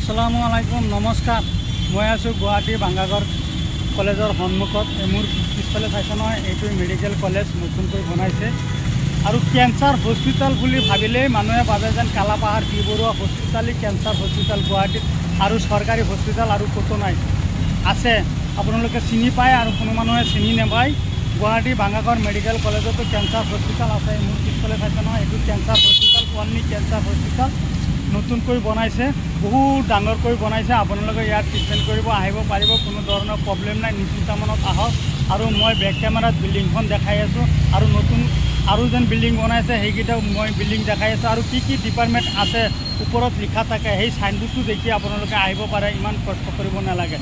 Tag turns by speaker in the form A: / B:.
A: আসসালামু আলাইকুম নমস্কাৰ মই আছোঁ গুৱাহাটী বাংগাগড় কলেজৰ সন্মুখত মোৰ পিছফালে চাইছে নহয় এইটো মেডিকেল কলেজ নতুনকৈ বনাইছে আৰু কেঞ্চাৰ হস্পিটাল বুলি ভাবিলেই মানুহে ভাবে যেন কালাপাহাৰ বি বৰুৱা হস্পিটালই কেঞ্চাৰ হস্পিটাল গুৱাহাটীত আৰু চৰকাৰী হস্পিটাল আৰু ক'তো নাই আছে আপোনালোকে চিনি পায় আৰু কোনো মানুহে চিনি নাপায় গুৱাহাটী বাংগাগড় মেডিকেল কলেজতো কেঞ্চাৰ হস্পিটাল আছে মোৰ পিছফালে চাইছে নহয় এইটো cancer hospital only cancer hospital নতুনকৈ বনাইছে বহুত ডাঙৰকৈ বনাইছে আপোনালোকে ইয়াত ট্ৰিটমেণ্ট কৰিব আহিব পাৰিব কোনো ধৰণৰ প্ৰব্লেম নাই নিশ্চিতমনত আহক আৰু মই বেক কেমেৰাত বিল্ডিংখন দেখাই আছোঁ আৰু নতুন আৰু যেন বিল্ডিং বনাইছে সেইকেইটাও মই বিল্ডিং দেখাই আছোঁ আৰু কি ডিপাৰ্টমেণ্ট আছে ওপৰত লিখা থাকে সেই চাইনবোৰ্ডটো দেখি আপোনালোকে আহিব পাৰে ইমান কষ্ট কৰিব নালাগে।